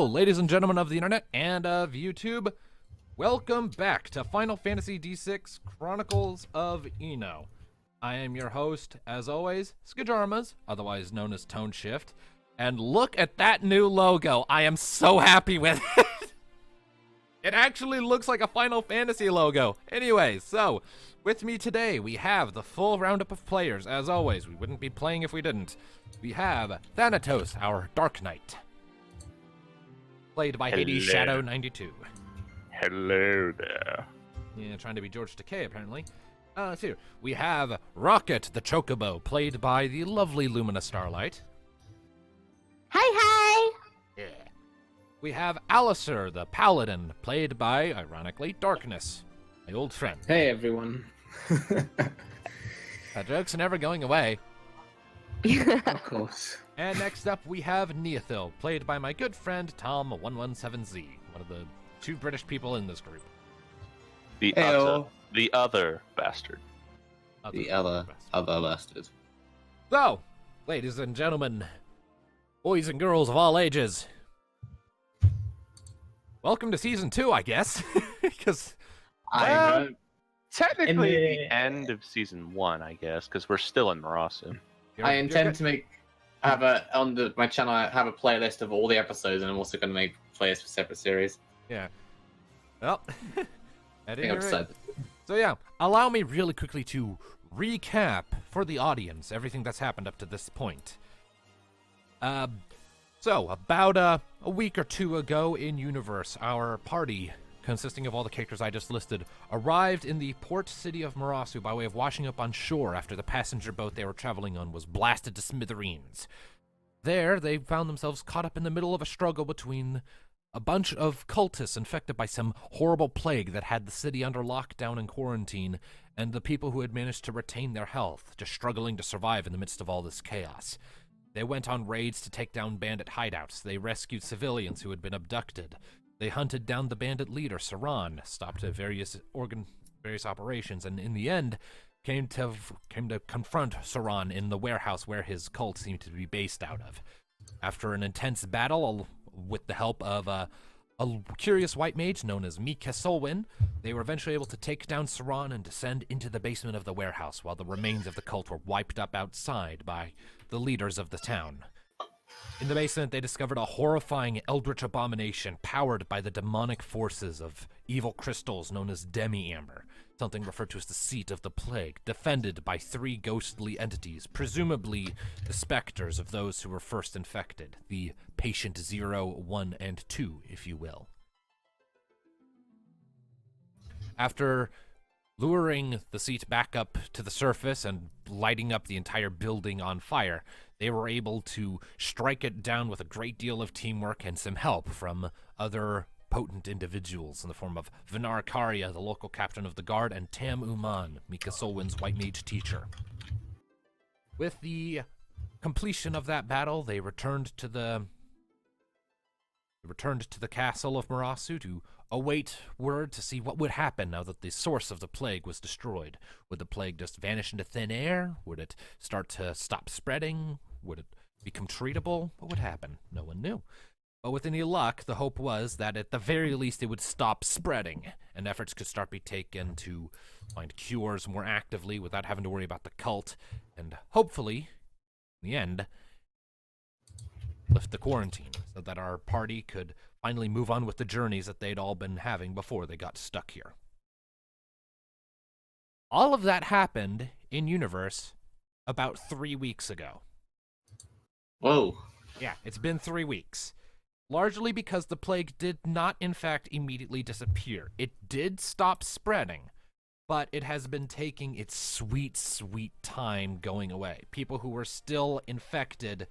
Hello, ladies and gentlemen of the internet and of YouTube. Welcome back to Final Fantasy D6 Chronicles of Eno. I am your host, as always, Skajarmas, otherwise known as Tone Shift. And look at that new logo. I am so happy with it. It actually looks like a Final Fantasy logo. Anyways, so with me today, we have the full roundup of players. As always, we wouldn't be playing if we didn't. We have Thanatos, our Dark Knight, played by Hades Shadow 92. Hello there. Yeah, trying to be George Takei, apparently. Let's see. We have Rocket, the Chocobo, played by the lovely Lumina Starlight. Hi. Yeah. We have Alistair, the Paladin, played by, ironically, Darkness, my old friend. Hey, everyone. That joke's never going away. Of course. And next up, we have Neothil, played by my good friend Tom117Z, one of the two British people in this group. The other bastard. The other bastard. So, ladies and gentlemen, boys and girls of all ages, welcome to Season 2, I guess. Because, Technically the end of Season 1, I guess, because we're still in Marasu. I intend to on my channel. I have a playlist of all the episodes, and I'm also going to make playlists for separate series. Yeah. Well, I think I've decided. So yeah, allow me really quickly to recap for the audience everything that's happened up to this point. So about a week or two ago in Universe, our party, consisting of all the characters I just listed, arrived in the port city of Marasu by way of washing up on shore after the passenger boat they were traveling on was blasted to smithereens. There, they found themselves caught up in the middle of a struggle between a bunch of cultists infected by some horrible plague that had the city under lockdown and quarantine, and the people who had managed to retain their health, just struggling to survive in the midst of all this chaos. They went on raids to take down bandit hideouts. They rescued civilians who had been abducted. They hunted down the bandit leader, Saran, stopped various operations, and in the end, came to confront Saran in the warehouse where his cult seemed to be based out of. After an intense battle, with the help of a curious white mage known as Mika Solwyn, they were eventually able to take down Saran and descend into the basement of the warehouse, while the remains of the cult were wiped up outside by the leaders of the town. In the basement, they discovered a horrifying eldritch abomination powered by the demonic forces of evil crystals known as demi-amber, something referred to as the seat of the plague, defended by three ghostly entities, presumably the specters of those who were first infected, the Patient 0, 1, and 2, if you will. After luring the seat back up to the surface and lighting up the entire building on fire, they were able to strike it down with a great deal of teamwork and some help from other potent individuals in the form of Vinar Karya, the local captain of the guard, and Tam Uman, Mika Solwyn's white mage teacher. With the completion of that battle, they returned to the castle of Marasu to await word to see what would happen now that the source of the plague was destroyed. Would the plague just vanish into thin air? Would it start to stop spreading? Would it become treatable? What would happen? No one knew. But with any luck, the hope was that at the very least it would stop spreading, and efforts could start be taken to find cures more actively without having to worry about the cult, and hopefully, in the end, lift the quarantine so that our party could finally move on with the journeys that they'd all been having before they got stuck here. All of that happened in Universe about 3 weeks ago. Whoa. Yeah, it's been 3 weeks. Largely because the plague did not, in fact, immediately disappear. It did stop spreading, but it has been taking its sweet, sweet time going away. People who were still infected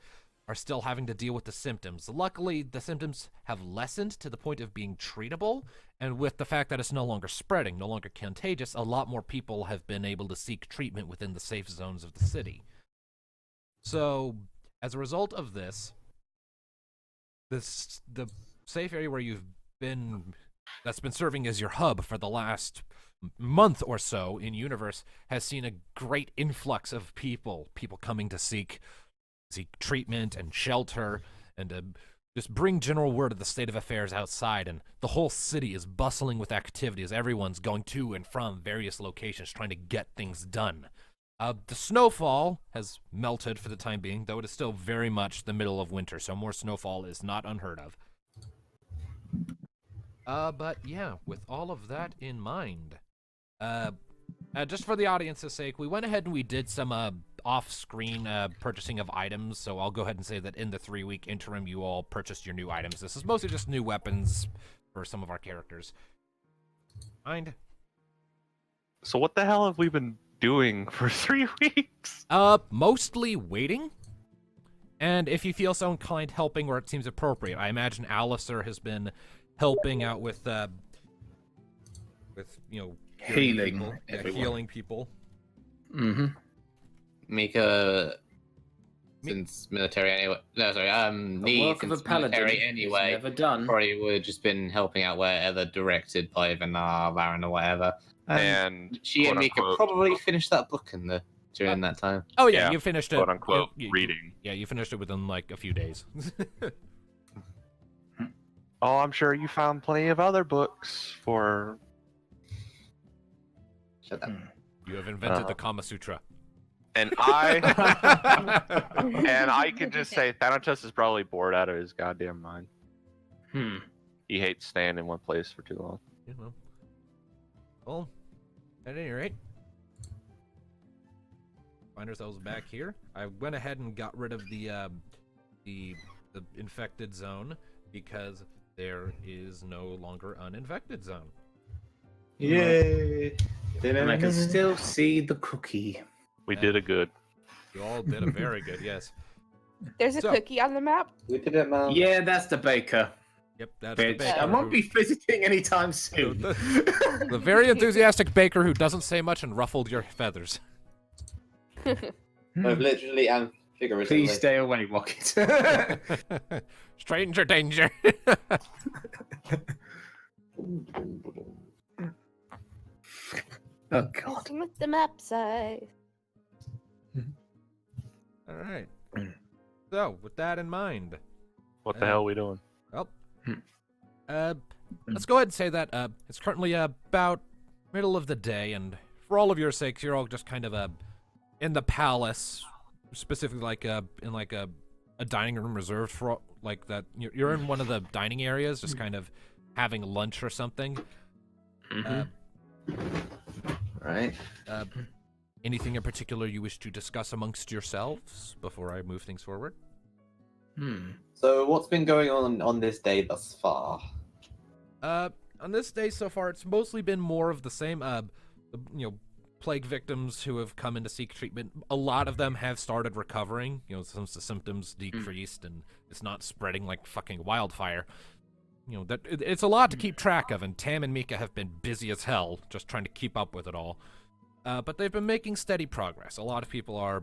are still having to deal with the symptoms. Luckily, the symptoms have lessened to the point of being treatable, and with the fact that it's no longer spreading, no longer contagious, a lot more people have been able to seek treatment within the safe zones of the city. So, as a result of this, the safe area where you've been, that's been serving as your hub for the last month or so in Universe, has seen a great influx of people coming to seek treatment and shelter, and just bring general word of the state of affairs outside, and the whole city is bustling with activity as everyone's going to and from various locations trying to get things done. The snowfall has melted for the time being, though it is still very much the middle of winter, so more snowfall is not unheard of. But yeah, with all of that in mind, just for the audience's sake, we went ahead and we did some off-screen purchasing of items, so I'll go ahead and say that in the 3-week interim, you all purchased your new items. This is mostly just new weapons for some of our characters. Mind? So what the hell have we been doing for 3 weeks? Mostly waiting. And if you feel so inclined, helping where it seems appropriate. I imagine Alistair has been helping out with healing healing people. Mm-hmm. Mika, since military anyway. No, sorry. The work of a since paladin military is anyway. never done. Probably would have just been helping out wherever directed by Varan or whatever. And she and Mika quote-unquote, probably finished that book during that time. Oh yeah, Yeah, you finished it. quote unquote you- reading. Yeah, you finished it within like a few days. Oh, I'm sure you found plenty of other books for. Shut up. You have invented the Kama Sutra. And I can just say Thanatos is probably bored out of his goddamn mind. He hates staying in one place for too long. You know. Well, at any rate, find ourselves back here. I went ahead and got rid of the infected zone because there is no longer an infected zone. Yay! And I can still see the cookie. We did a good. You all did a very good, yes. There's a So- cookie on the map. We did it, man. Yeah, that's the baker. Yep, that's the Bitch. baker. I won't who- be visiting anytime soon. the very enthusiastic baker who doesn't say much and ruffled your feathers. Both literally and figuratively. Please stay away, Rocket. Stranger danger. Oh God. With the map size. All right. So, with that in mind, What the hell are we doing? well, let's go ahead and say that it's currently about middle of the day, and for all of your sakes, you're all just kind of in the palace, specifically like in like a dining room reserved for like that. You're in one of the dining areas, just kind of having lunch or something. Right. Anything in particular you wish to discuss amongst yourselves before I move things forward? So, what's been going on this day thus far? On this day so far, it's mostly been more of the same. Plague victims who have come in to seek treatment. A lot of them have started recovering. Since the symptoms decreased and it's not spreading like fucking wildfire. It's a lot to keep track of, and Tam and Mika have been busy as hell just trying to keep up with it all. But they've been making steady progress. A lot of people are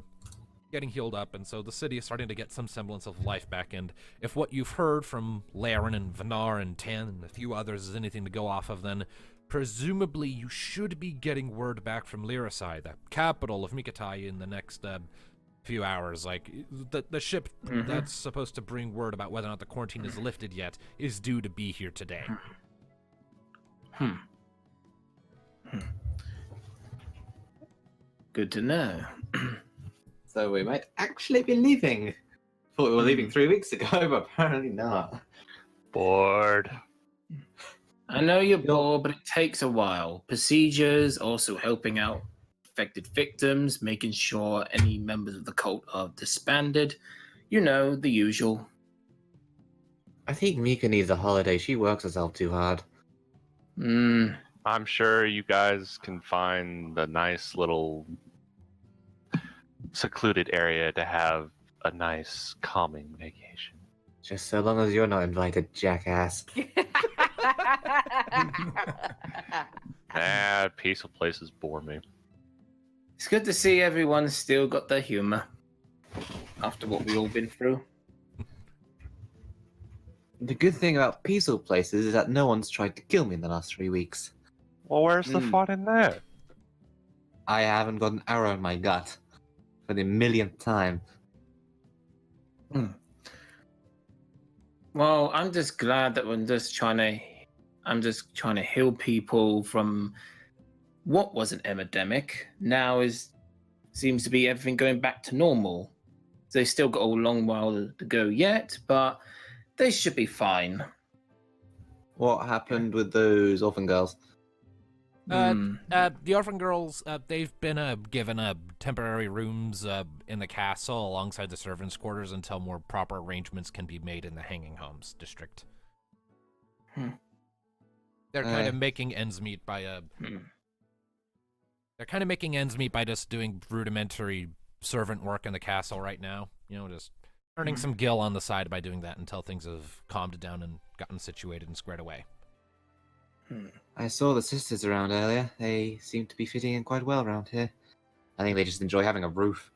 getting healed up, and so the city is starting to get some semblance of life back. And if what you've heard from Laren and Vanar and Tan and a few others is anything to go off of, then presumably you should be getting word back from Lyricide, the capital of Mikatai, in the next few hours. Like, the ship that's supposed to bring word about whether or not the quarantine is lifted yet is due to be here today. Good to know. So we might actually be leaving. Thought we were leaving 3 weeks ago, but apparently not. Bored. I know you're bored, but it takes a while. Procedures, also helping out affected victims, making sure any members of the cult are disbanded. The usual. I think Mika needs a holiday. She works herself too hard. I'm sure you guys can find a nice little secluded area to have a nice calming vacation. Just so long as you're not invited, jackass. Peaceful places bore me. It's good to see everyone's still got their humor after what we all been through. The good thing about peaceful places is that no one's tried to kill me in the last 3 weeks. Well, where's the fun in that? I haven't got an arrow in my gut for the millionth time. Well, I'm just glad that I'm just trying to heal people from what was an epidemic. Now seems to be everything going back to normal. They still got a long while to go yet, but they should be fine. What happened with those orphan girls? The orphan girls, they've been given temporary rooms in the castle alongside the servants' quarters until more proper arrangements can be made in the Hanging Homes district. They're kind of making ends meet by They're kind of making ends meet by just doing rudimentary servant work in the castle right now. You know, just earning some gil on the side by doing that until things have calmed down and gotten situated and squared away. I saw the sisters around earlier. They seem to be fitting in quite well around here. I think they just enjoy having a roof.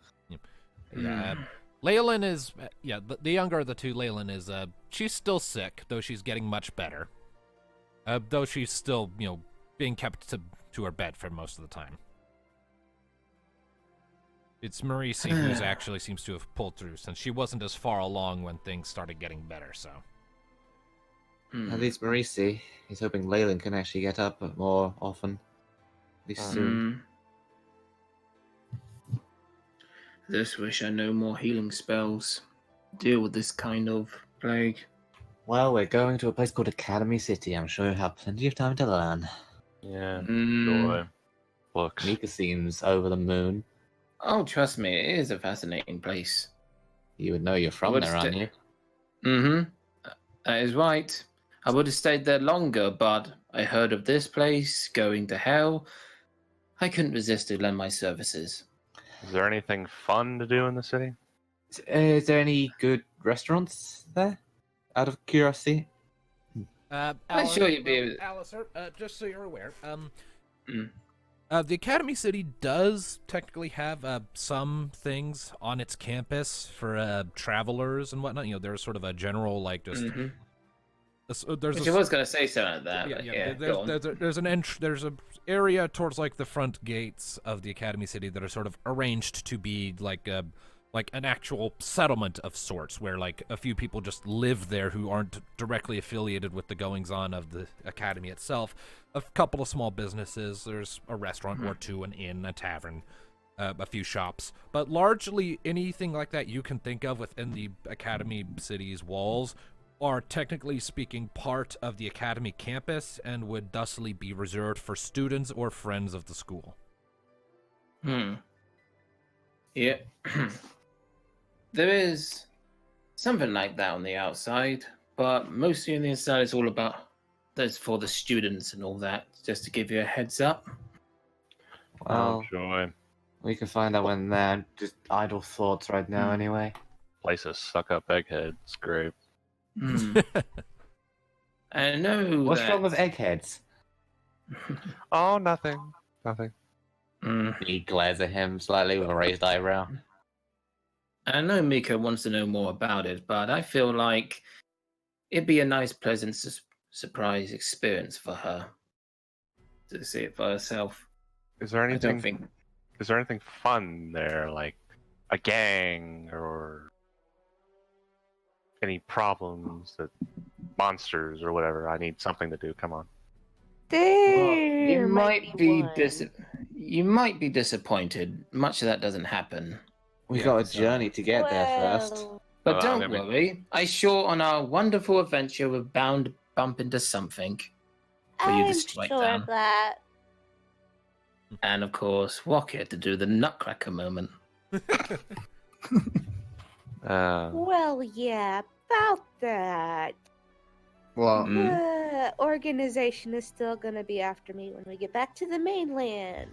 Yeah, Leyland is, the younger of the two, Leyland is, she's still sick, though she's getting much better. Though she's still, being kept to her bed for most of the time. It's Marisi who actually seems to have pulled through, since she wasn't as far along when things started getting better, so. At least Marisi is hoping Leyland can actually get up more often. At least soon. Just wish I know more healing spells. Deal with this kind of plague. Well, we're going to a place called Academy City. I'm sure you'll have plenty of time to learn. Yeah, joy. Looks. Mika seems over the moon. Oh, trust me, it is a fascinating place. You would know you're from there, aren't you? That is right. I would have stayed there longer, but I heard of this place going to hell. I couldn't resist to lend my services. Is there anything fun to do in the city? Is there any good restaurants there? Out of curiosity? I'm sure you'd be able to... Alistair, just so you're aware, the Academy City does technically have some things on its campus for travelers and whatnot. There's sort of a general, Which I was going to say something like that. There's an area towards the front gates of the Academy City that are sort of arranged to be like an actual settlement of sorts, where a few people just live there who aren't directly affiliated with the goings on of the Academy itself. A couple of small businesses. There's a restaurant or two, an inn, a tavern, a few shops, but largely anything like that you can think of within the Academy City's walls are technically speaking part of the Academy campus and would thusly be reserved for students or friends of the school. Yeah. There is something like that on the outside, but mostly on the inside it's all about that's for the students and all that, just to give you a heads up. Well, joy. we can find out when they're just idle thoughts right now anyway. Places suck up eggheads. Great. I know. What's wrong with eggheads? Oh, nothing. He glares at him slightly with a raised eyebrow. I know Mika wants to know more about it, but I feel like it'd be a nice, pleasant surprise experience for her to see it for herself. Is there anything? I don't think. Is there anything fun there, like a gang or any problems that monsters or whatever? I need something to do. Come on. There might be one. You might be disappointed. Much of that doesn't happen. We've got a journey to get there first. But Well, don't worry. I sure on our wonderful adventure we're bound to bump into something for you to I'm strike sure down. of that. And of course, Walker to do the nutcracker moment. Well, yeah, about that. Well, The organization is still gonna be after me when we get back to the mainland.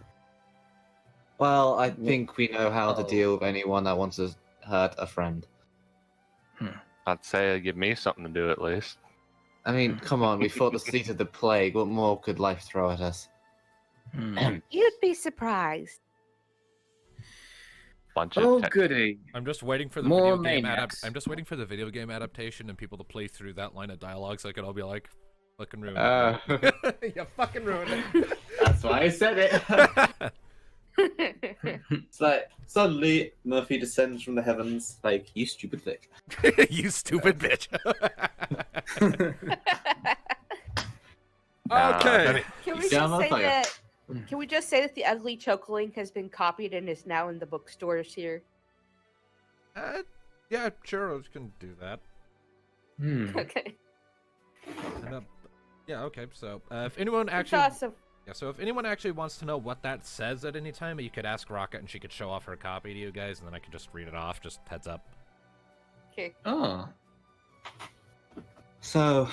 well, I think we know how to deal with anyone that wants to hurt a friend. I'd say give me something to do at least. I mean, come on, we fought the seat of the plague. What more could life throw at us? You'd be surprised. Bunch of Oh, goody. I'm just waiting for the More video game maniacs. I'm just waiting for the video game adaptation and people to play through that line of dialogue so I can all be like, fucking ruin it. You fucking ruined it. That's why I said it. It's like suddenly Murphy descends from the heavens, like you stupid thick. You stupid bitch. Nah, Okay. Can we You just dumb say motherfucker. that? Can we just say that the ugly chokeling has been copied and is now in the bookstores here? Yeah, sure, I can do that. Okay. And, yeah, okay. So, if anyone It's actually, awesome. yeah, so if anyone actually wants to know what that says at any time, you could ask Rocket, and she could show off her copy to you guys, and then I could just read it off. Just heads up. Okay. Oh. So,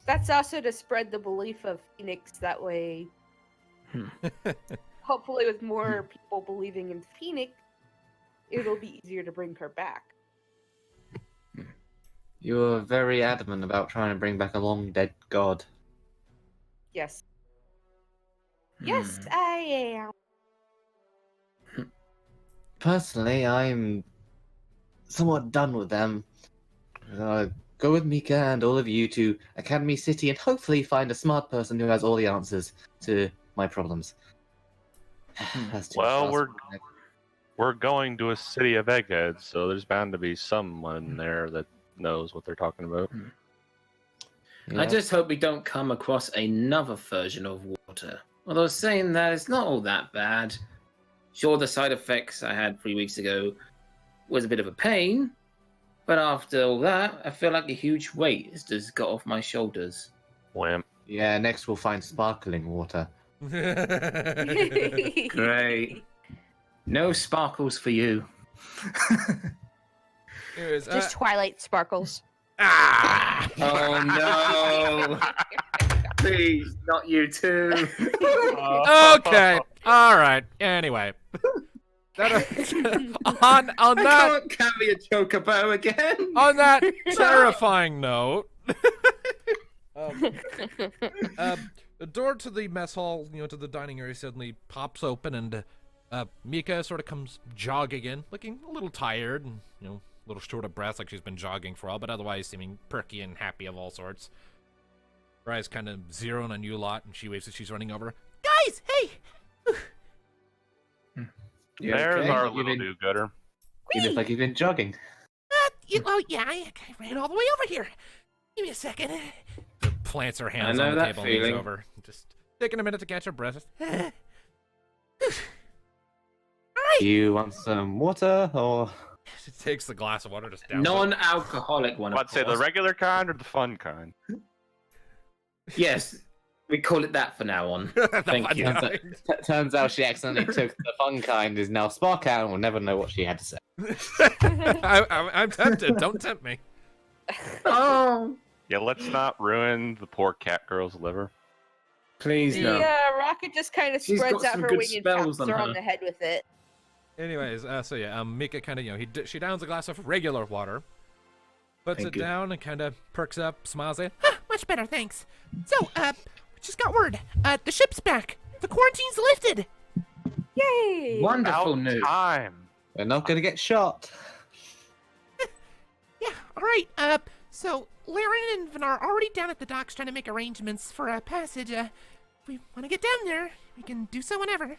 That's also to spread the belief of Phoenix. That way, hopefully, with more people believing in Phoenix, it'll be easier to bring her back. you were very adamant about trying to bring back a long dead god. Yes. Yes, I am. Personally, I'm somewhat done with them. Go with Mika and all of you to Academy City and hopefully find a smart person who has all the answers to my problems. That's too Well, fast. we're going to a city of eggheads, so there's bound to be someone there that knows what they're talking about. Yeah. I just hope we don't come across another version of water. Although saying that, it's not all that bad. Sure, the side effects I had 3 weeks ago was a bit of a pain, but after all that, I feel like a huge weight has just got off my shoulders. Wimp. Yeah, next we'll find sparkling water. Great. No sparkles for you. Anyways, Just Twilight sparkles. Oh no! Please, not you too. okay. All right. Anyway. on I that can't carry a chocobo again. on that terrifying note, the door to the mess hall, to the dining area suddenly pops open, and Mika sort of comes jogging in, looking a little tired and a little short of breath, like she's been jogging for a while, but otherwise seeming perky and happy of all sorts. Her eyes kind of zeroing on you a lot, and she waves as she's running over. Guys, hey! You There's okay? our You little been- do-gooder. You look like you've been jogging. Yeah, I ran all the way over here. Give me a second. Plants her hands I know on the that table and leans feeling. over. Just taking a minute to catch her breath. Do you want some water or? She takes the glass of water, just down. Non-alcoholic one. I'd Of say the course. regular kind or the fun kind. Yes, we call it that for now on. Thank you. Turns out she accidentally took the fun kind, is now spark out, and we'll never know what she had to say. I'm tempted. Don't tempt me. Oh, Yeah, let's not ruin the poor cat girl's liver. please no. Yeah, Rocket just kind of She's spreads got out some her good wing and spells taps her on on her. the head with it. Anyways, so yeah, Mika kind of, she downs a glass of regular water, puts Thank it you. down, and kind of perks up, smiles at, much better, thanks. So, we just got word. The ship's back. The quarantine's lifted. Yay! Wonderful About news. time. We're not gonna get shot. Yeah, all right. So Laren and Vin are already down at the docks trying to make arrangements for a passage. If we want to get down there, we can do so whenever.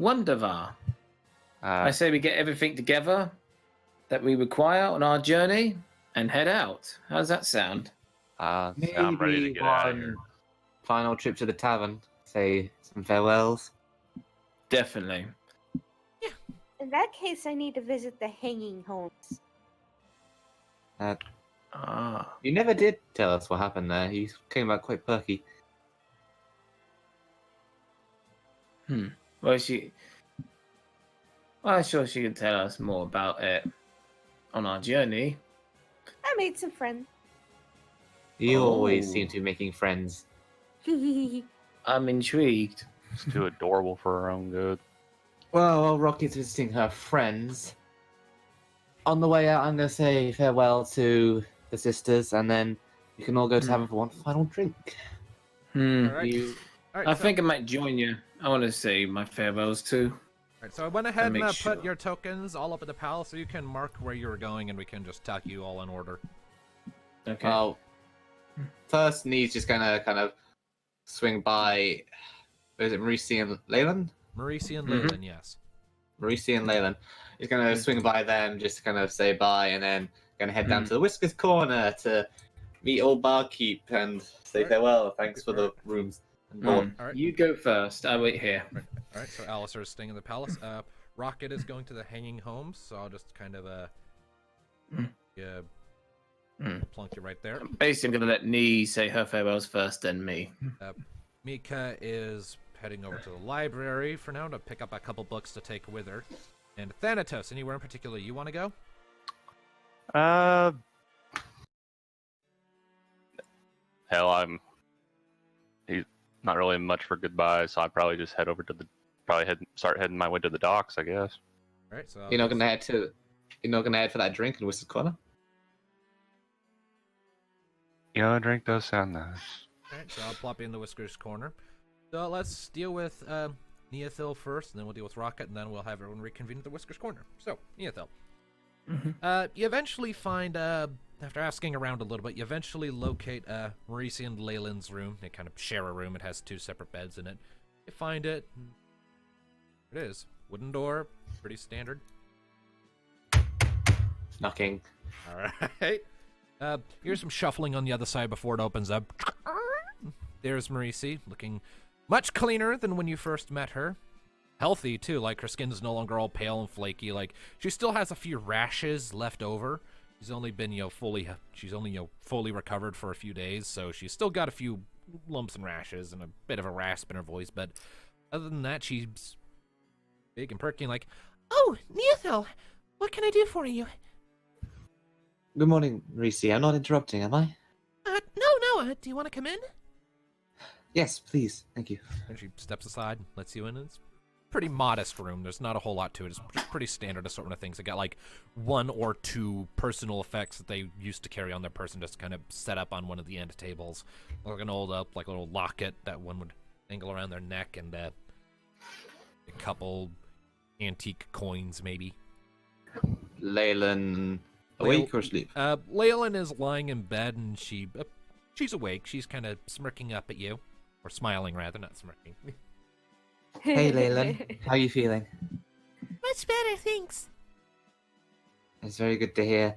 Wondervar. I Uh, say we get everything together that we require on our journey and head out. How does that sound? maybe I'm ready to get outta one here. final trip to the tavern. Say some farewells. Definitely. In that case, I need to visit the hanging homes. Ah. You never did tell us what happened there. You came back quite perky. Well, I'm sure she can tell us more about it on our journey. I made some friends. You always Oh. seem to be making friends. I'm intrigued. It's too adorable for her own good. Well, while Rocky's visiting her friends, on the way out, I'm going to say farewell to the sisters, and then you can all go to tavern for one final drink. All right. You, All right, I so, think I might join you. I want to say my farewells too. all right, so I went ahead and make put sure. your tokens all up at the palace, so you can mark where you were going, and we can just tuck you all in order. Okay. well, first, Nee's just going to kind of swing by, is it Maurice and Leyland? Marisi and Mhm. Leyland, yes. Marisi and Leyland. He's gonna swing by them just to kind of say bye, and then gonna head down Mm. to the Whiskers Corner to meet old Barkeep and say Alright. farewell. Thanks for the Alright. rooms and board. Alright. You go first. I wait here. All right, so Alistair is staying in the palace. Rocket is going to the Hanging Homes, so I'll just kind of yeah, plunk you right there. Basically, I'm gonna let Nee say her farewells first, then me. Mika is heading over to the library for now to pick up a couple books to take with her. And Thanatos, anywhere in particular you want to go? Hell, he's not really much for goodbye, so I'd probably just head over to start heading my way to the docks, I guess. All right, so You're not gonna head for that drink in Whiskers Corner? Yeah, a drink does sound nice. all right, so I'll plop you in the Whiskers corner. So let's deal with Neothil first, and then we'll deal with Rocket, and then we'll have everyone reconvene at the Whiskers corner. So, Neothil. You eventually find, after asking around a little bit, you eventually locate Marisi and Leyland's room. They kind of share a room. It has 2 separate beds in it. You find it. It is. Wooden door. Pretty standard. Knocking. Alright. Here's some shuffling on the other side before it opens up. There's Marisi, looking much cleaner than when you first met her. Healthy, too, like her skin is no longer all pale and flaky. Like, she still has a few rashes left over. She's only been, fully recovered for a few days, so she's still got a few lumps and rashes and a bit of a rasp in her voice, but other than that, she's big and perky, like, "Oh, Neothil, what can I do for you?" Good morning, Reese. I'm not interrupting, am I? No, do you want to come in? Yes, please. Thank you. and she steps aside and lets you in. It's a pretty modest room. There's not a whole lot to it. It's just pretty standard assortment of things. They got like 1 or 2 personal effects that they used to carry on their person, just kind of set up on one of the end tables. Like an old, like a little locket that one would angle around their neck, and a couple antique coins, maybe. Leyland awake or asleep? Leyland is lying in bed, and she's awake. She's kind of smirking up at you. Or smiling, rather, not smirking. Hey, Leyland. How are you feeling? Much better, thanks. It's very good to hear.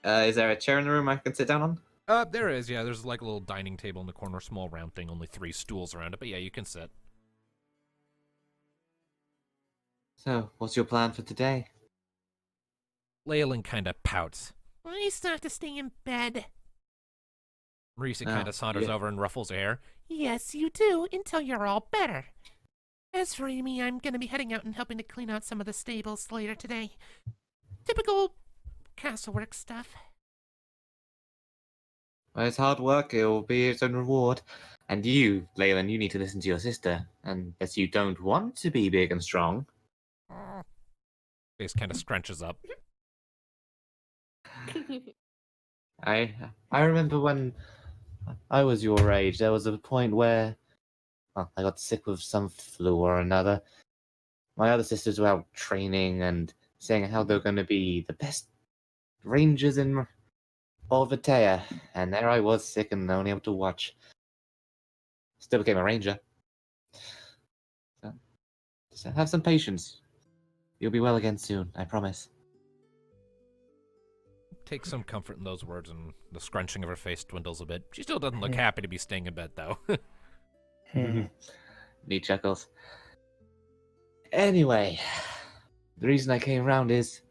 Is there a chair in the room I can sit down on? There is, yeah. There's like a little dining table in the corner, small round thing, only 3 stools around it. But yeah, you can sit. So, what's your plan for today? Leyland kind of pouts. I still have to stay in bed. Marisa Oh, kind of saunters yeah. over and ruffles her hair. Yes, you do, until you're all better. As for me, I'm gonna be heading out and helping to clean out some of the stables later today. Typical castle work stuff. Well, it's hard work. It will be its own reward. And you, Leyland, you need to listen to your sister. Unless you don't want to be big and strong. Face kind of scrunches up. I remember when I was your age, there was a point where I got sick with some flu or another. My other sisters were out training and saying how they're going to be the best rangers in all of Atea, and there I was sick and only able to watch. Still became a ranger. So, just have some patience. You'll be well again soon, I promise. Take some comfort in those words, and the scrunching of her face dwindles a bit. She still doesn't look happy to be staying in bed, though. Neat chuckles. Anyway, the reason I came round is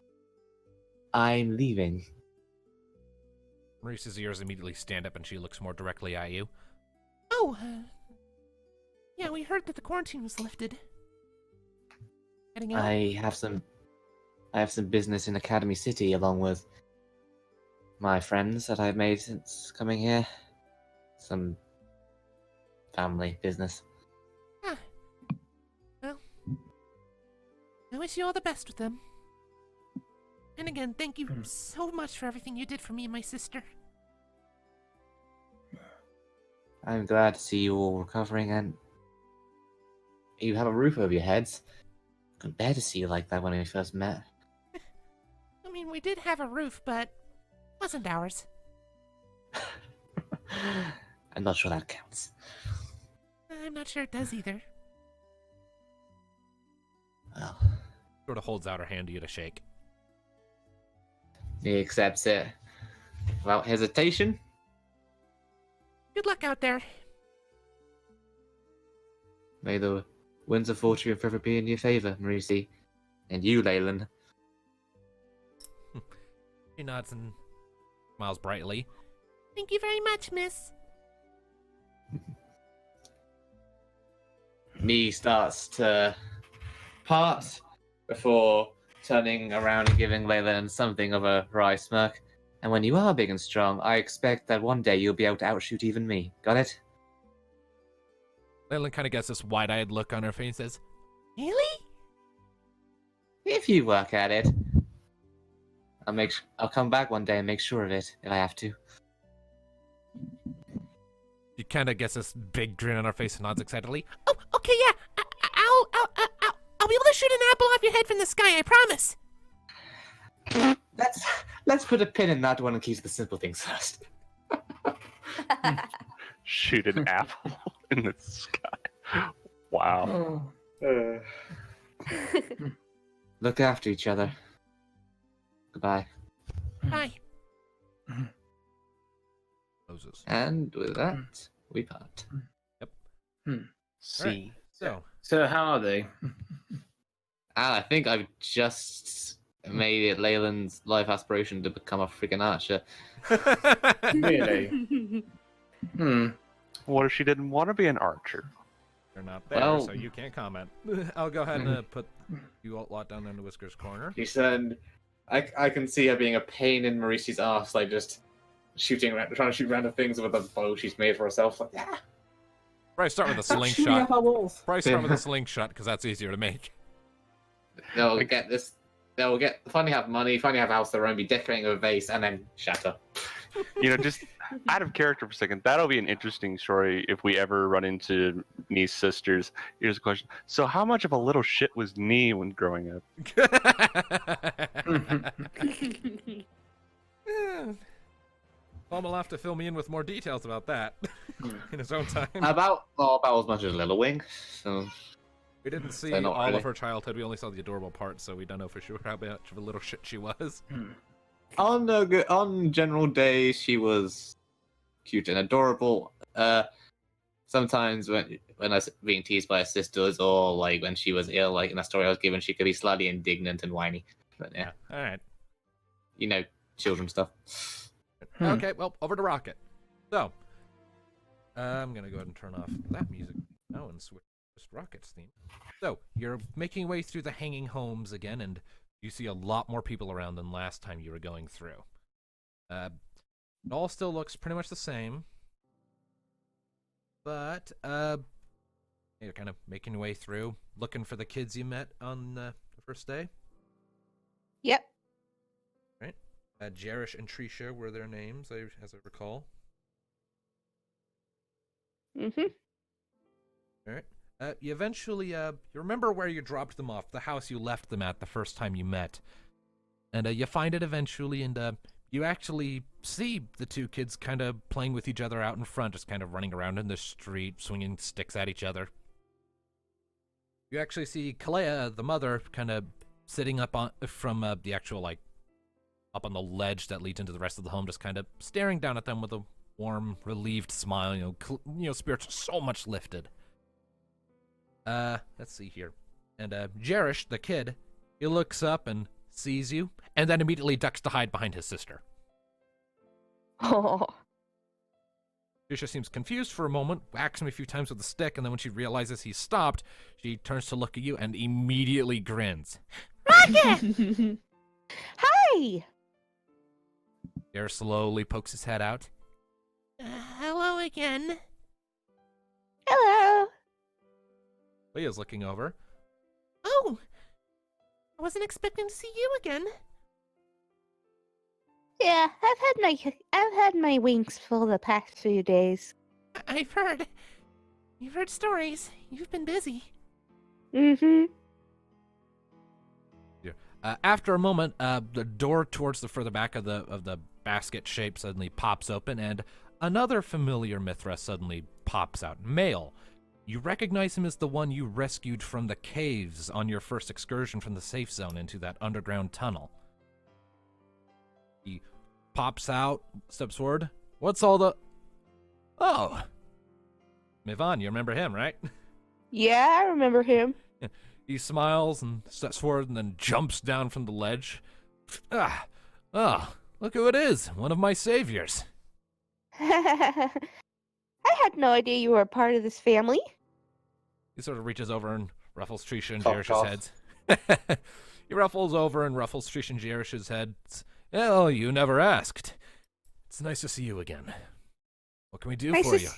I'm leaving. Marisa's ears immediately stand up, and she looks more directly at you. Oh, yeah, we heard that the quarantine was lifted. Heading out? I have some business in Academy City along with my friends that I've made since coming here. Some family business. Well, I wish you all the best with them. And again, thank you so much for everything you did for me and my sister. I'm glad to see you all recovering and you have a roof over your heads. Couldn't bear to see you like that when we first met. I mean, we did have a roof, but wasn't ours. I'm not sure that counts. I'm not sure it does either. Well, Sort of holds out her hand to you to shake. he accepts it without hesitation. Good luck out there. May the winds of fortune forever be in your favor, Marisi. And you, Leyland. She nods and smiles brightly. Thank you very much, miss. Me starts to part before turning around and giving Leyland something of a wry smirk. And when you are big and strong, I expect that one day you'll be able to outshoot even me. Got it? Leyland kind of gets this wide-eyed look on her face and says, Really? If you work at it. I'll come back one day and make sure of it if I have to. she kind of gets this big grin on her face and nods excitedly. Oh, okay, yeah. I'll be able to shoot an apple off your head from the sky, I promise. Let's put a pin in that one and keep the simple things first. Shoot an apple in the sky. Wow. Look after each other. Goodbye. Bye. Moses. And with that, we part. See. So how are they? And I think I've just made it Leyland's life aspiration to become a freaking archer. Really? What if she didn't want to be an archer? You're not there, Well- so you can't comment. I'll go ahead and put you a lot down there in the Whiskers corner. She said, I can see her being a pain in Marisi's ass, like just shooting, trying to shoot random things with a bow she's made for herself. Like, yeah. Probably start with a Stop shooting slingshot. at our walls. Probably start with a slingshot because that's easier to make. They'll get this. They'll finally have money, finally have a house of their own, be decorating a vase, and then shatter. You know, just out of character for a second, that'll be an interesting story if we ever run into Nee's sisters. Here's a question. So how much of a little shit was Nee when growing up? Tom will have to fill me in with more details about that in his own time. About as much as Little Wing. So We didn't see So not all really. of her childhood. We only saw the adorable parts, so we don't know for sure how much of a little shit she was. on general days, she was cute and adorable. Sometimes when I was being teased by her sisters, or like when she was ill, like in a story I was given, she could be slightly indignant and whiny. But yeah, All right. you know, children stuff. Okay, well, over to Rocket. So, I'm going to go ahead and turn off that music now and switch to just Rocket's theme. So, you're making your way through the hanging homes again, and you see a lot more people around than last time you were going through. It all still looks pretty much the same. But, you're kind of making your way through, looking for the kids you met on the first day. Yep. Jerish and Trisha were their names, as I recall. Mm-hmm. All right. You eventually, you remember where you dropped them off, the house you left them at the first time you met. And you find it eventually, and you actually see the two kids kind of playing with each other out in front, just kind of running around in the street, swinging sticks at each other. You actually see Kalea, the mother, kind of sitting up on from the actual, like, up on the ledge that leads into the rest of the home, just kind of staring down at them with a warm, relieved smile. You know, spirits so much lifted. Let's see here. And Jerish, the kid, he looks up and sees you, and then immediately ducks to hide behind his sister. Oh. Trisha seems confused for a moment, whacks him a few times with a stick, and then when she realizes he's stopped, she turns to look at you and immediately grins. Rocket! Hi! Jerish slowly pokes his head out. Hello again. Hello. Leah's looking over. Oh, I wasn't expecting to see you again. Yeah, I've had my wings full the past few days. I've heard. You've heard stories. You've been busy. Mm-hmm. After a moment, the door towards the further back of the basket shape suddenly pops open, and another familiar Mithra suddenly pops out. Male. You recognize him as the one you rescued from the caves on your first excursion from the safe zone into that underground tunnel. He pops out, steps forward. What's all the... Oh! Mivan, you remember him, right? Yeah, I remember him. He smiles and steps forward and then jumps down from the ledge. Ah, look who it is, one of my saviors. I had no idea you were a part of this family. He sort of reaches over and ruffles Trisha and Cough, Jerish's cough. heads. He ruffles over and ruffles Trisha and Jerish's heads. Oh, you never asked. It's nice to see you again. What can we do for you?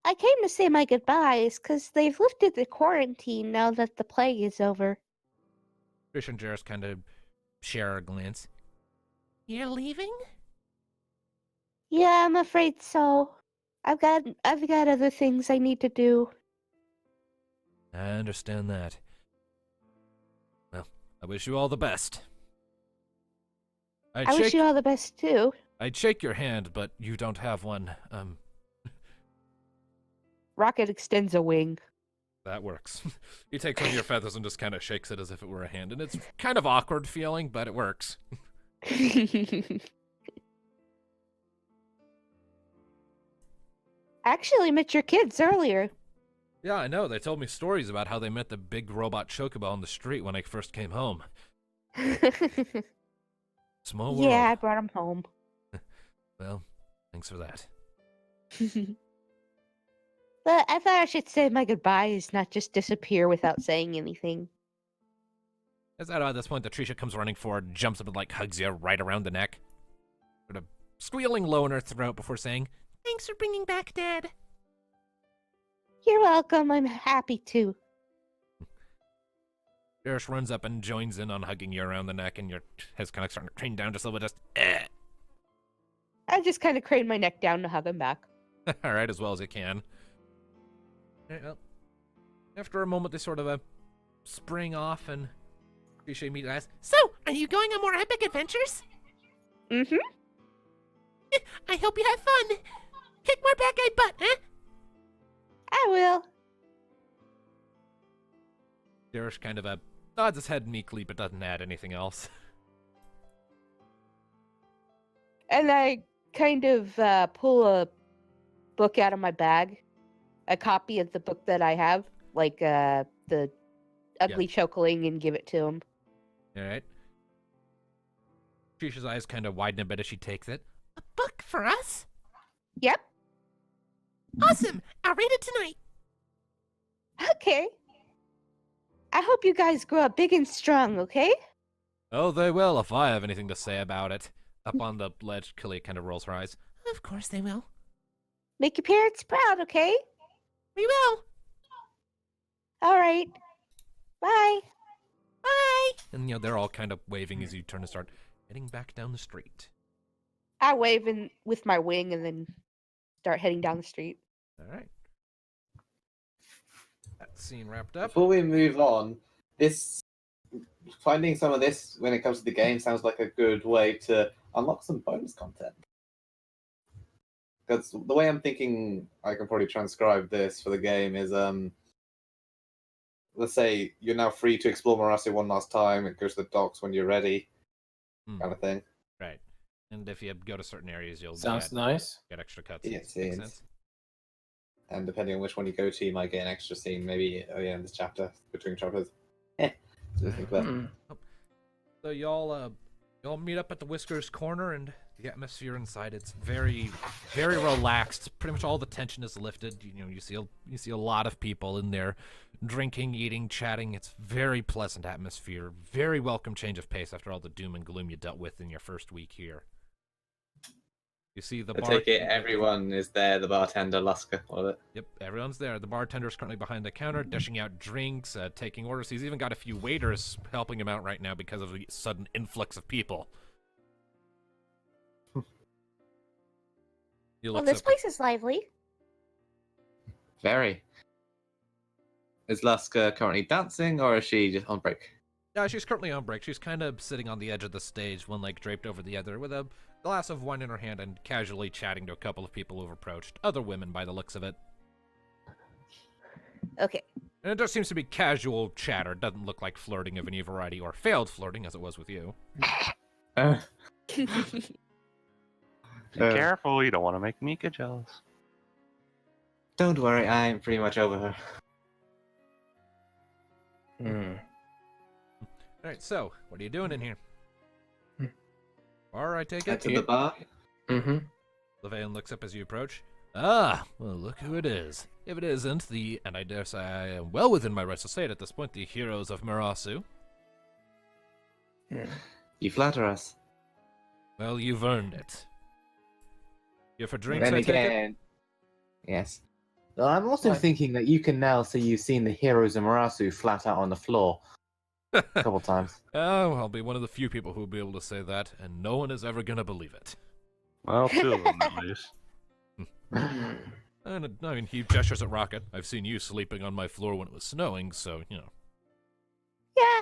I came to say my goodbyes because they've lifted the quarantine now that the plague is over. Trisha and Jerish kind of share a glance. You're leaving? Yeah, I'm afraid so. I've got other things I need to do. I understand that. Well, I wish you all the best. I wish you all the best too. I'd shake your hand, but you don't have one. Rocket extends a wing. That works. He takes one of your feathers and just kind of shakes it as if it were a hand, and it's kind of awkward feeling, but it works. Actually met your kids earlier. Yeah, I know. They told me stories about how they met the big robot chocobo on the street when I first came home. Small world. Yeah, I brought them home. Well, thanks for that. But I thought I should say my goodbyes, not just disappear without saying anything. As at this point, the Trisha comes running forward, jumps up and like hugs you right around the neck, sort of squealing low in her throat before saying, Thanks for bringing back Dad. You're welcome. I'm happy to. Jerish runs up and joins in on hugging you around the neck, and your head's kind of starting to crane down just a little bit. I just kind of crane my neck down to hug him back. All right, as well as it can. All right, well, after a moment, they sort of spring off, and Trisha immediately asks, So, are you going on more epic adventures? Mm-hmm. I hope you have fun. Kick more bad guy butt, huh? I will. Jerish kind of nods his head meekly, but doesn't add anything else. And I kind of pull a book out of my bag, a copy of the book that I have, like the Ugly Chokeling, and give it to him. All right. Trisha's eyes kind of widen a bit as she takes it. A book for us? Yep. Awesome. I'll read it tonight. Okay. I hope you guys grow up big and strong, okay? Oh, they will if I have anything to say about it. Up on the ledge, Killia kind of rolls her eyes. Of course they will. Make your parents proud, okay? We will. All right. Bye. Bye. And, they're all kind of waving as you turn to start heading back down the street. I wave with my wing and then start heading down the street. All right. That scene wrapped up. Before we move on, finding some of this when it comes to the game sounds like a good way to unlock some bonus content. Because the way I'm thinking I can probably transcribe this for the game is, let's say you're now free to explore Marassi one last time, it goes to the docks when you're ready, kind of thing. Right. And if you go to certain areas, you'll Sounds nice. get extra cuts. Yes, Makes yes. sense. And depending on which one you go to, you might get an extra scene, maybe in this chapter, between chapters. So think about Mm. So y'all meet up at the Whiskers Corner, and the atmosphere inside, it's very, very relaxed. Pretty much all the tension is lifted. You see a lot of people in there drinking, eating, chatting. It's very pleasant atmosphere. Very welcome change of pace after all the doom and gloom you dealt with in your first week here. You see the I take it everyone is there, the bartender, Laska, all of it. Yep, everyone's there. The bartender's currently behind the counter, dishing out drinks, taking orders. He's even got a few waiters helping him out right now because of the sudden influx of people. Well, this place is lively. Very. Is Laska currently dancing, or is she just on break? Yeah, she's currently on break. She's kind of sitting on the edge of the stage, one leg draped over the other, with a glass of wine in her hand and casually chatting to a couple of people who've approached. Other women, by the looks of it. Okay. And it just seems to be casual chatter. Doesn't look like flirting of any variety or failed flirting, as it was with you. Be careful, you don't want to make Mika jealous. Don't worry, I'm pretty much over her. Hmm. All right, so what are you doing in here? Bar, I take Head it. to the bar. Mm-hmm. Levain looks up as you approach. Ah, well, look who it is. If it isn't and I dare say I am well within my rights to say it at this point, the heroes of Mirasu. You flatter us. Well, you've earned it. Here for drinks, Then I take it? again, yes. Well, I'm also thinking that you can now say you've seen the heroes of Marasu flat out on the floor a couple times. Oh, I'll be one of the few people who will be able to say that, and no one is ever going to believe it. Well, 2 of them at least. And, I mean, he gestures at Rocket. I've seen you sleeping on my floor when it was snowing, so, you know. Yeah.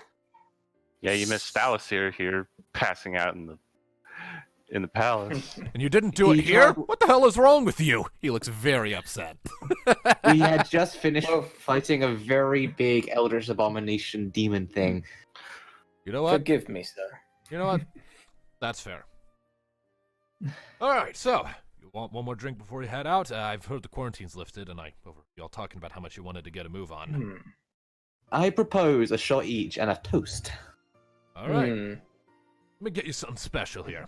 Yeah, you missed Alistair here passing out in the palace. And you didn't do it He here? tried- What the hell is wrong with you? He looks very upset. We had just finished Oh. fighting a very big Eldritch Abomination demon thing. You know what? Forgive me, sir. You know what? That's fair. All right, so you want one more drink before you head out? I've heard the quarantine's lifted, and I overheard y'all talking about how much you wanted to get a move on. Hmm. I propose a shot each and a toast. All right, Hmm. let me get you something special here.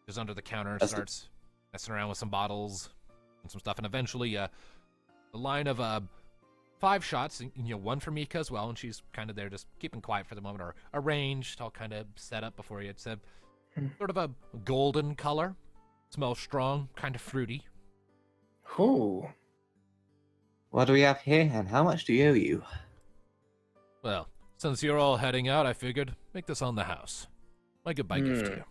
Goes under the counter, That's starts messing around with some bottles and some stuff, and eventually a line of 5 shots, one for Mika as well, and she's kind of there just keeping quiet for the moment, or arranged, all kind of set up before you. It's sort of a golden color. Smells strong, kind of fruity. Ooh. What do we have here, and how much do you owe you? Well, since you're all heading out, I figured make this on the house. My goodbye gift to you.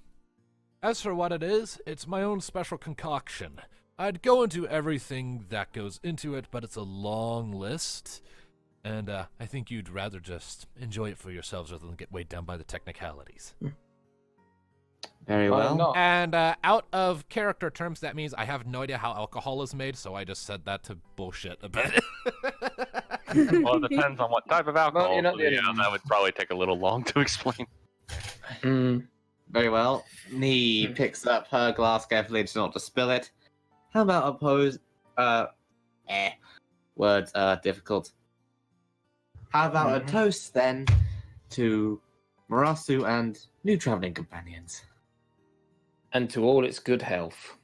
As for what it is, it's my own special concoction. I'd go into everything that goes into it, but it's a long list, and I think you'd rather just enjoy it for yourselves rather than get weighed down by the technicalities. Very Why well. not? And out of character terms, that means I have no idea how alcohol is made, so I just said that to bullshit a bit. Well, it depends on what type of alcohol. you're not the only Yeah, one. that would probably take a little long to explain. Hmm. Very well. Nee picks up her glass carefully to not to spill it. How about oppose? Words are difficult. How about a toast then to Marasu and new traveling companions? And to all its good health.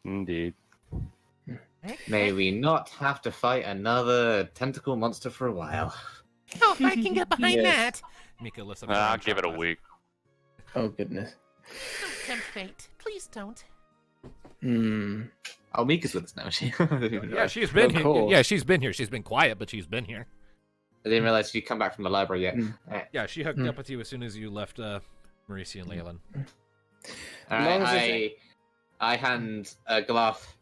Indeed. May we not have to fight another tentacle monster for a while. Oh, I can get behind Yes. that. Mika lifts up I'll her arm give it a shot. week. Oh, goodness. Don't tempt fate. Please don't. Hmm. Oh, Mika's with us now, is she? Yeah, she's been Of here. course. Yeah, she's been here. She's been quiet, but she's been here. I didn't realize she'd come back from the library yet. Mm. Yeah, she hooked Hmm. up with you as soon as you left Marisi and Leyland. Long as it's- I hand a glass.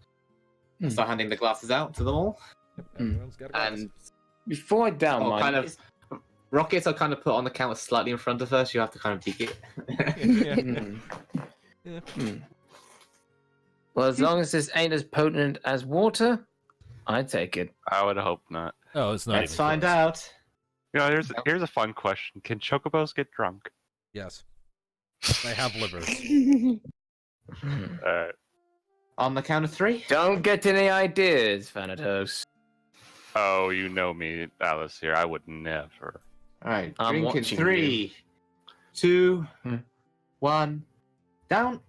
Mm. Start handing the glasses out to them all, Everyone's got a glass. and Before I down mine, kind of rockets are kind of put on the counter slightly in front of her, so you have to kind of peek it. Yeah. Hmm. Yeah. Hmm. Well, as long as this ain't as potent as water, I take it. I would hope not. Oh, it's not Let's even find close. out. You know, here's a fun question. Can chocobos get drunk? Yes. They have livers. On the count of 3. Don't get any ideas, Thanatos. Oh, you know me, Alice here. I would never. All right, I'm drink in watching 3, 2, Hmm. 1, down.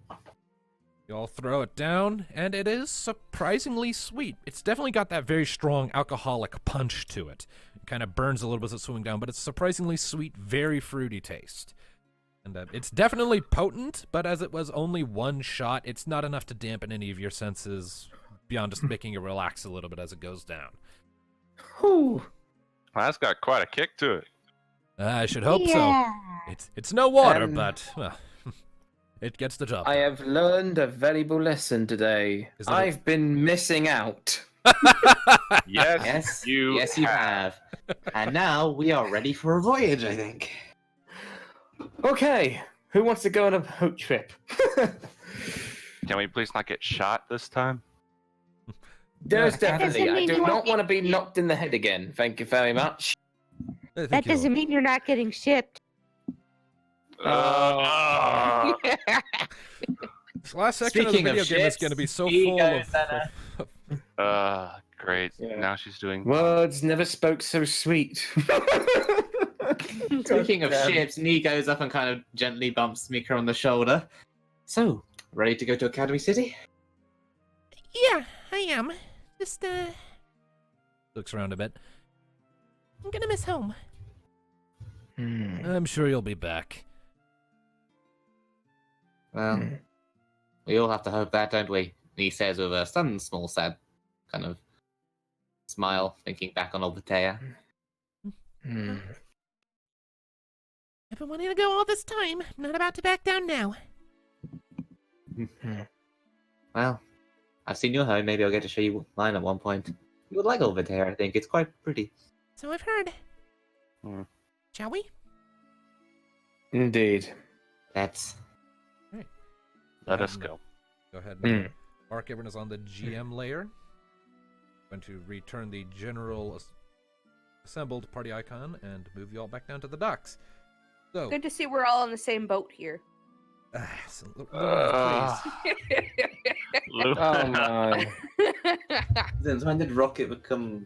You all throw it down, and it is surprisingly sweet. It's definitely got that very strong alcoholic punch to it. It kind of burns a little bit as it's swimming down, but it's surprisingly sweet, very fruity taste. And it's definitely potent, but as it was only one shot, it's not enough to dampen any of your senses beyond just making you relax a little bit as it goes down. Whew. Well, that's got quite a kick to it. I should hope so. Yeah. It's no water, Um, but well, it gets the job I done. have learned a valuable lesson today. Is that I've been missing out. Yes, Yes, you yes, you have. And now we are ready for a voyage, I think. Okay, who wants to go on a boat trip? Can we please not get shot this time? There's Yeah. definitely. I mean do you not won't want to be get- knocked in the head again. Thank you very much. That doesn't mean you're not getting shipped. This last section Speaking of the of video game is ships, going to be so he full goes of Great. Yeah. Now she's doing. Words never spoke so sweet. Speaking of Goddamn. ships, Nee goes up and kind of gently bumps Mika on the shoulder. So, ready to go to Academy City? Yeah, I am. Just, looks around a bit. I'm gonna miss home. I'm sure you'll be back. Well, we all have to hope that, don't we? Nee says with a some small sad kind of smile, thinking back on Albertea. I've been wanting to go all this time. I'm not about to back down now. Well, I've seen your home. Maybe I'll get to show you mine at one point. You would like Albertea, I think. It's quite pretty. So I've heard. Hmm. Shall we? Indeed. Let's. Let us go. Go ahead and mark everyone is on the GM layer. Going to return the general assembled party icon and move you all back down to the docks. So, Good to see we're all on the same boat here. so Lumina, please. Oh my. Since when did Rocket become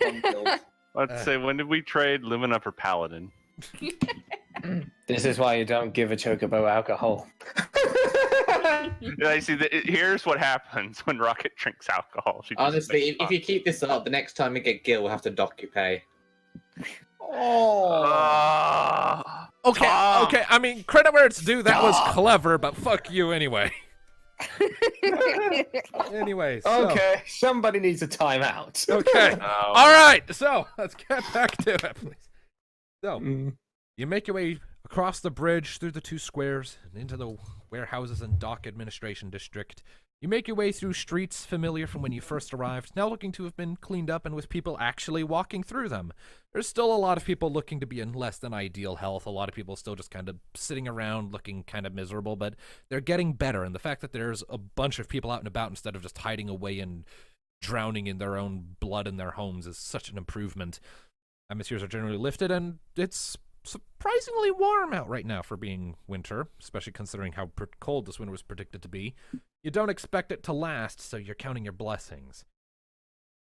unbuilt? Let's say, when did we trade Lumina for Paladin? This is why you don't give a chocobo alcohol. Yeah, see, here's what happens when Rocket drinks alcohol. She just Honestly, makes if fun. you keep this up, the next time we get Gil, we'll have to dock your pay. Okay, Tom! okay. I mean, credit where it's due. That was clever, but fuck you anyway. Anyway, so, Okay, somebody needs a timeout. okay. Oh. All right, so let's get back to it, please. So, you make your way across the bridge, through the two squares, and into the warehouses and dock administration district. You make your way through streets familiar from when you first arrived, now looking to have been cleaned up and with people actually walking through them. There's still a lot of people looking to be in less than ideal health, a lot of people still just kind of sitting around looking kind of miserable, but they're getting better, and the fact that there's a bunch of people out and about instead of just hiding away and drowning in their own blood in their homes is such an improvement. Atmospheres are generally lifted, and it's surprisingly warm out right now for being winter, especially considering how cold this winter was predicted to be. You don't expect it to last, so you're counting your blessings.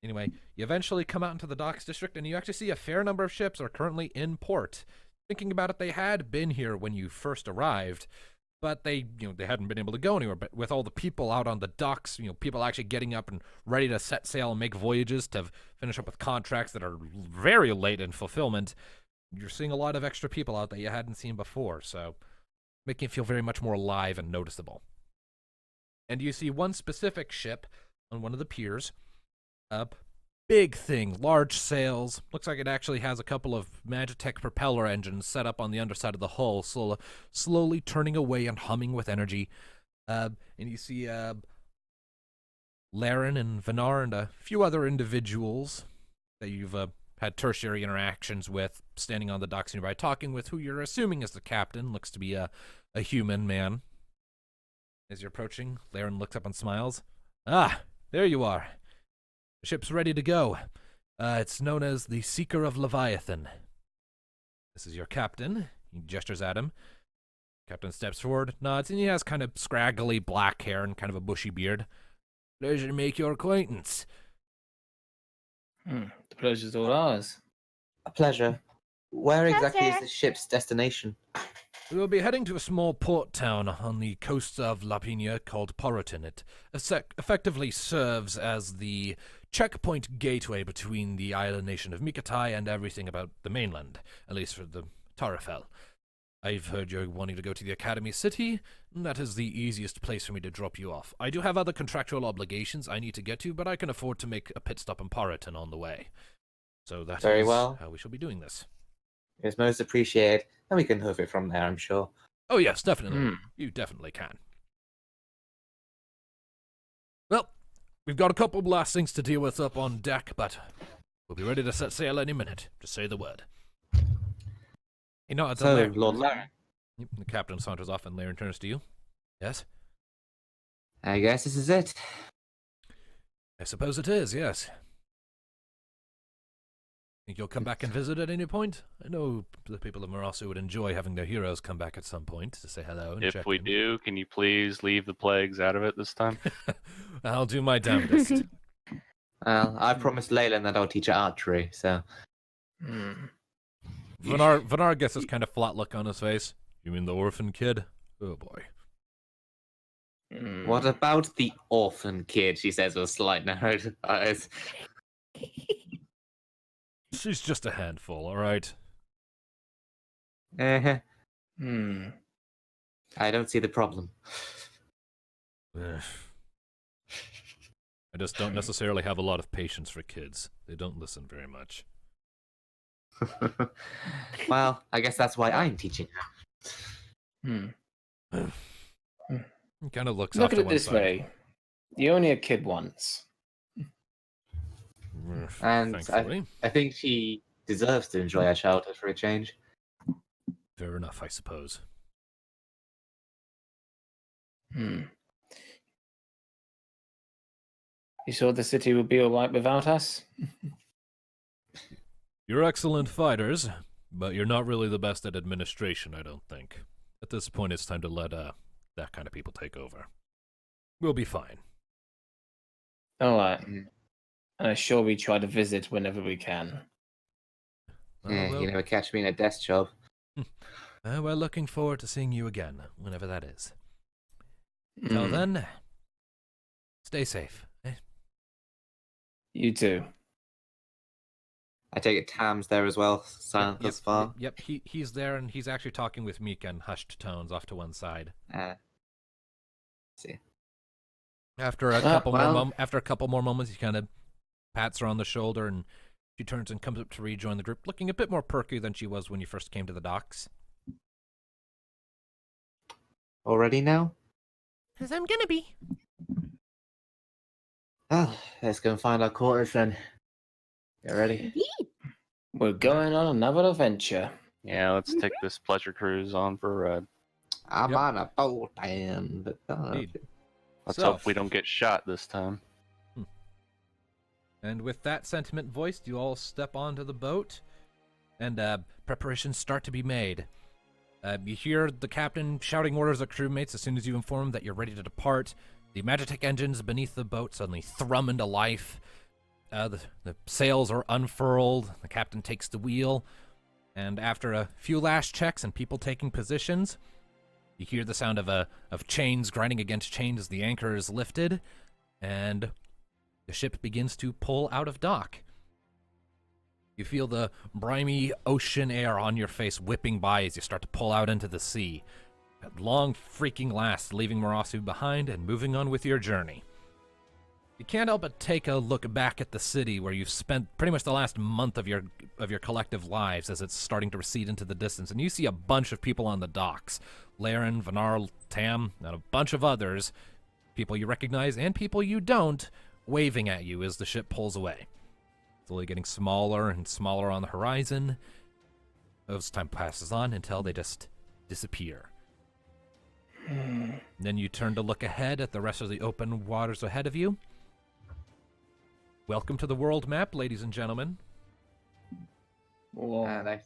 Anyway, you eventually come out into the docks district, and you actually see a fair number of ships are currently in port. Thinking about it, they had been here when you first arrived, but they hadn't been able to go anywhere. But with all the people out on the docks, people actually getting up and ready to set sail and make voyages to finish up with contracts that are very late in fulfillment, you're seeing a lot of extra people out that you hadn't seen before, so making it feel very much more alive and noticeable. And you see one specific ship on one of the piers. A big thing, large sails. Looks like it actually has a couple of Magitech propeller engines set up on the underside of the hull, slowly turning away and humming with energy. And you see Laren and Vinar and a few other individuals that you've had tertiary interactions with, standing on the docks nearby, talking with who you're assuming is the captain. Looks to be a human man. As you're approaching, Laren looks up and smiles. Ah, there you are. The ship's ready to go. It's known as the Seeker of Leviathan. This is your captain. He gestures at him. Captain steps forward, nods, and he has kind of scraggly black hair and kind of a bushy beard. Pleasure to make your acquaintance. The pleasure's all ours. A pleasure. Where exactly is Pleasure. the ship's destination? We will be heading to a small port town on the coast of Lapinia called Porotin. It effectively serves as the checkpoint gateway between the island nation of Mikatai and everything about the mainland, at least for the Tarafel. I've heard you're wanting to go to the Academy City, and that is the easiest place for me to drop you off. I do have other contractual obligations I need to get to, but I can afford to make a pit stop in Porotin on the way. So that Very is well. how we shall be doing this. It's most appreciated, and we can hoof it from there, I'm sure. Oh yes, definitely. Hmm. You definitely can. Well, we've got a couple of last things to deal with up on deck, but we'll be ready to set sail any minute. Just say the word. He nods So, at Laren. Lord Laren, Yep, the captain saunters off and Laren turns to you. Yes? I guess this is it. I suppose it is, yes. Think you'll come back and visit at any point? I know the people of Marasu would enjoy having their heroes come back at some point to say hello and If check we in. do, can you please leave the plagues out of it this time? I'll do my damnedest. Well, I promised Leyland that I'll teach her archery, so... Vanar gets this kind of flat look on his face. You mean the orphan kid? Oh boy. What about the orphan kid, she says with a slight narrowed eyes. She's just a handful, alright? I Hmm. don't see the problem. I just don't necessarily have a lot of patience for kids. They don't listen very much. Well, I guess that's why I'm teaching her. He kind of looks Look off at to it one this side. way. You're only a kid once. And Thankfully. I think she deserves to enjoy her childhood for a change. Fair enough, I suppose. You sure the city would be alright without us? You're excellent fighters, but you're not really the best at administration, I don't think. At this point, it's time to let that kind of people take over. We'll be fine. Alright. And I'm sure we try to visit whenever we can. Well, You never catch me in a desk job. we're looking forward to seeing you again, whenever that is. Till then, stay safe. Eh? You too. I take it Tam's there as well, silent thus far. Yep, he's there, and he's actually talking with Mika in hushed tones off to one side. See. After a couple well. after a couple more moments, he kind of pats her on the shoulder, and she turns and comes up to rejoin the group, looking a bit more perky than she was when you first came to the docks. Already now? As I'm gonna be. Oh, let's go and find our quarters then. Get ready. We're going on another adventure. Yeah, let's take this pleasure cruise on for a ride. I'm Yep. on a boat and... Indeed. Let's So- hope we don't get shot this time. And with that sentiment voiced, you all step onto the boat, and preparations start to be made. You hear the captain shouting orders at crewmates as soon as you inform that you're ready to depart. The Magitech engines beneath the boat suddenly thrum into life. The sails are unfurled. The captain takes the wheel. And after a few last checks and people taking positions, you hear the sound of chains grinding against chains as the anchor is lifted, and the ship begins to pull out of dock. You feel the briny ocean air on your face whipping by as you start to pull out into the sea. At long freaking last, leaving Marasu behind and moving on with your journey. You can't help but take a look back at the city where you've spent pretty much the last month of your collective lives as it's starting to recede into the distance, and you see a bunch of people on the docks. Laren, Vanar, Tam, and a bunch of others, people you recognize and people you don't, waving at you as the ship pulls away. Slowly getting smaller and smaller on the horizon as time passes on until they just disappear. Then you turn to look ahead at the rest of the open waters ahead of you. Welcome to the world map, ladies and gentlemen. Whoa. And I